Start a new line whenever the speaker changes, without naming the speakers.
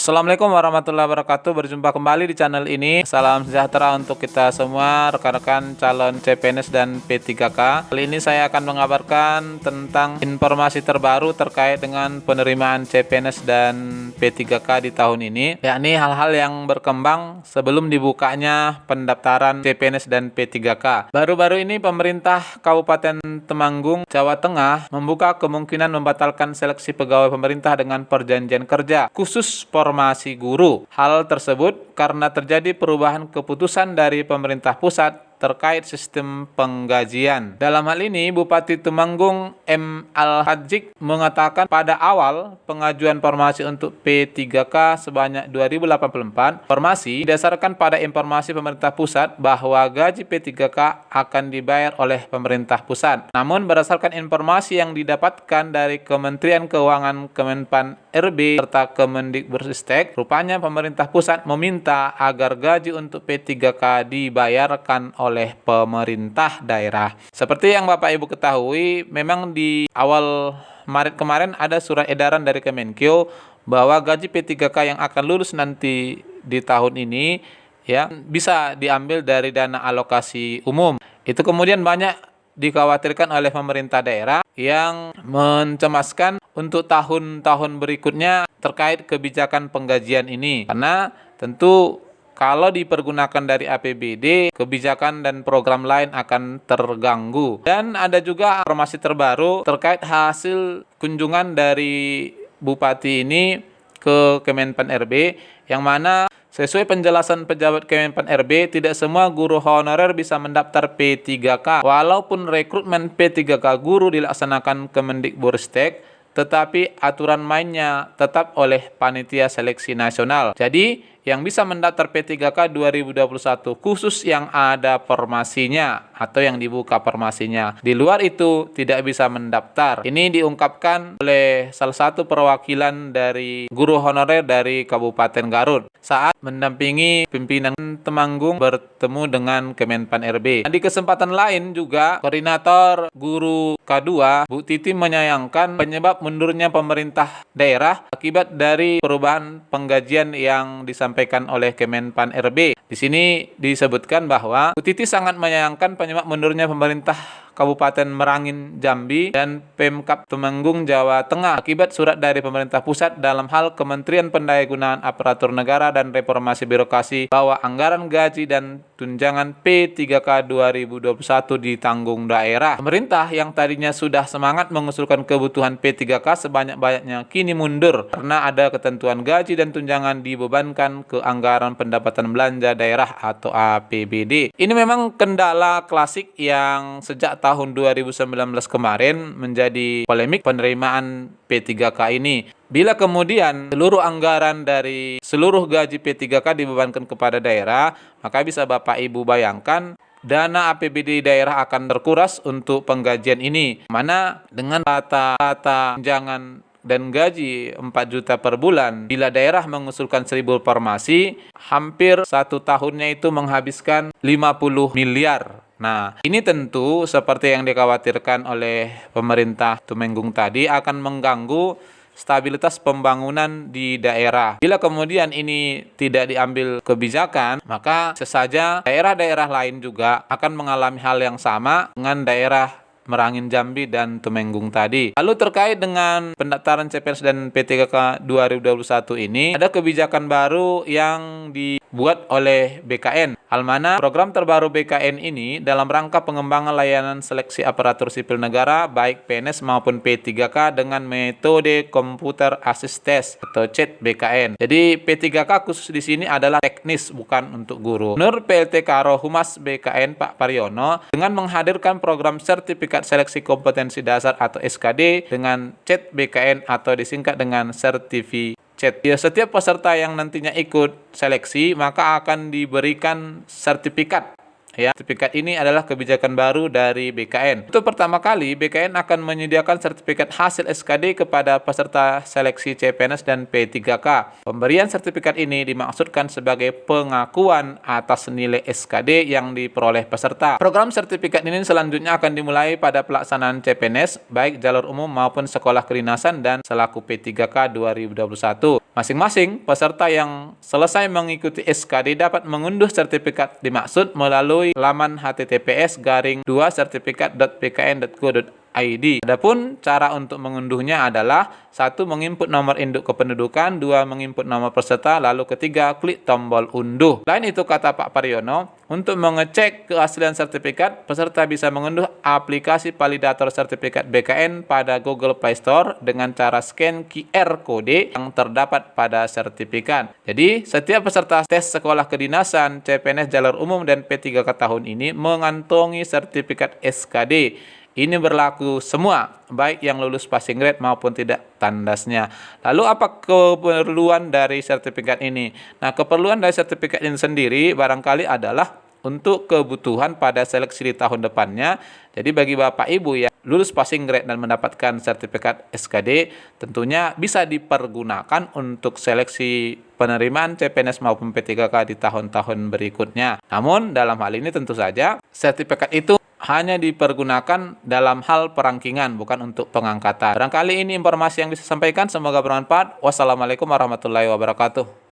Assalamualaikum warahmatullahi wabarakatuh. Berjumpa kembali di channel ini. Salam sejahtera untuk kita semua rekan-rekan calon CPNS dan P3K. Kali ini saya akan mengabarkan tentang informasi terbaru terkait dengan penerimaan CPNS dan P3K di tahun ini, yakni hal-hal yang berkembang sebelum dibukanya pendaftaran CPNS dan P3K. Baru-baru ini pemerintah Kabupaten Temanggung, Jawa Tengah membuka kemungkinan membatalkan seleksi pegawai pemerintah dengan perjanjian kerja khusus formasi guru. Hal tersebut karena terjadi perubahan keputusan dari pemerintah pusat terkait sistem penggajian. Dalam hal ini, Bupati Temanggung M. Al-Hadjik mengatakan pada awal pengajuan formasi untuk P3K sebanyak 2084 formasi didasarkan pada informasi pemerintah pusat bahwa gaji P3K akan dibayar oleh pemerintah pusat. Namun berdasarkan informasi yang didapatkan dari Kementerian Keuangan Kemenpan RB serta Kemendikbudristek, rupanya pemerintah pusat meminta agar gaji untuk P3K dibayarkan oleh pemerintah daerah. Seperti yang Bapak Ibu ketahui, memang di awal Maret kemarin ada surat edaran dari Kemenkeu bahwa gaji P3K yang akan lulus nanti di tahun ini ya bisa diambil dari dana alokasi umum. Itu kemudian banyak dikhawatirkan oleh pemerintah daerah yang mencemaskan untuk tahun-tahun berikutnya terkait kebijakan penggajian ini. Karena tentu kalau dipergunakan dari APBD, kebijakan dan program lain akan terganggu. Dan ada juga informasi terbaru terkait hasil kunjungan dari Bupati ini ke Kemenpan RB, yang mana sesuai penjelasan pejabat Kemenpan RB, tidak semua guru honorer bisa mendaftar P3K. Walaupun rekrutmen P3K guru dilaksanakan Kemendikbudristek, tetapi aturan mainnya tetap oleh Panitia Seleksi Nasional. Jadi, yang bisa mendaftar P3K 2021 khusus yang ada formasinya atau yang dibuka formasinya. Di luar itu tidak bisa mendaftar. Ini diungkapkan oleh salah satu perwakilan dari guru honorer dari Kabupaten Garut saat mendampingi pimpinan Temanggung bertemu dengan Kemenpan RB. Di kesempatan lain juga, Koordinator Guru K2, Bu Titi menyayangkan penyebab mundurnya pemerintah daerah akibat dari perubahan penggajian yang disampaikan oleh Kemenpan RB. Di sini disebutkan bahwa Bu Titi sangat menyayangkan penyebab mundurnya pemerintah Kabupaten Merangin Jambi dan Pemkab Temanggung Jawa Tengah akibat surat dari pemerintah pusat dalam hal Kementerian Pendayagunaan Aparatur Negara dan Reformasi Birokrasi bahwa anggaran gaji dan tunjangan P3K 2021 ditanggung daerah. Pemerintah yang tadinya sudah semangat mengusulkan kebutuhan P3K sebanyak-banyaknya kini mundur karena ada ketentuan gaji dan tunjangan dibebankan ke anggaran pendapatan belanja daerah atau APBD. Ini memang kendala klasik yang sejak tahun 2019 kemarin menjadi polemik penerimaan P3K ini. Bila kemudian seluruh anggaran dari seluruh gaji P3K dibebankan kepada daerah, maka bisa Bapak Ibu bayangkan dana APBD daerah akan terkuras untuk penggajian ini. Mana dengan rata-rata tunjangan dan gaji 4 juta per bulan, bila daerah mengusulkan 1000 formasi, hampir satu tahunnya itu menghabiskan 50 miliar. Nah, ini tentu seperti yang dikhawatirkan oleh pemerintah Temanggung tadi akan mengganggu stabilitas pembangunan di daerah. Bila kemudian ini tidak diambil kebijakan, maka sesaja daerah-daerah lain juga akan mengalami hal yang sama dengan daerah Merangin Jambi dan Temanggung tadi. Lalu terkait dengan pendaftaran CPNS dan P3K 2021 ini, ada kebijakan baru yang dibuat oleh BKN. Almana program terbaru BKN ini dalam rangka pengembangan layanan seleksi aparatur sipil negara baik PNS maupun P3K dengan metode komputer assist test atau CAT BKN. Jadi P3K khusus di sini adalah teknis, bukan untuk guru. Menurut PLT Karo Humas BKN Pak Pariono, dengan menghadirkan program sertifikat seleksi kompetensi dasar atau SKD dengan CAT BKN atau disingkat dengan sertifikat. Ya, setiap peserta yang nantinya ikut seleksi maka akan diberikan sertifikat Ya, sertifikat ini adalah kebijakan baru dari BKN. Untuk pertama kali, BKN akan menyediakan sertifikat hasil SKD kepada peserta seleksi CPNS dan P3K. Pemberian sertifikat ini dimaksudkan sebagai pengakuan atas nilai SKD yang diperoleh peserta. Program sertifikat ini selanjutnya akan dimulai pada pelaksanaan CPNS, baik jalur umum maupun sekolah kedinasan dan selaku P3K 2021. Masing-masing peserta yang selesai mengikuti SKD dapat mengunduh sertifikat dimaksud melalui laman https://2sertifikat.bkn.go.id. Adapun cara untuk mengunduhnya adalah 1. Menginput nomor induk kependudukan, 2. Menginput nomor peserta, lalu ketiga klik tombol unduh. Selain itu, kata Pak Paryono, untuk mengecek keaslian sertifikat, peserta bisa mengunduh aplikasi validator sertifikat BKN pada Google Play Store dengan cara scan QR Code yang terdapat pada sertifikat. Jadi, setiap peserta tes sekolah kedinasan, CPNS jalur umum dan P3K tahun ini mengantongi sertifikat SKD. Ini berlaku semua, baik yang lulus passing grade maupun tidak tandasnya. Lalu apa keperluan dari sertifikat ini? Nah, keperluan dari sertifikat ini sendiri barangkali adalah untuk kebutuhan pada seleksi di tahun depannya. Jadi bagi Bapak Ibu yang lulus passing grade dan mendapatkan sertifikat SKD, tentunya bisa dipergunakan untuk seleksi penerimaan CPNS maupun P3K di tahun-tahun berikutnya. Namun dalam hal ini tentu saja sertifikat itu hanya dipergunakan dalam hal perangkingan, bukan untuk pengangkatan. Barangkali ini informasi yang bisa sampaikan, semoga bermanfaat. Wassalamualaikum warahmatullahi wabarakatuh.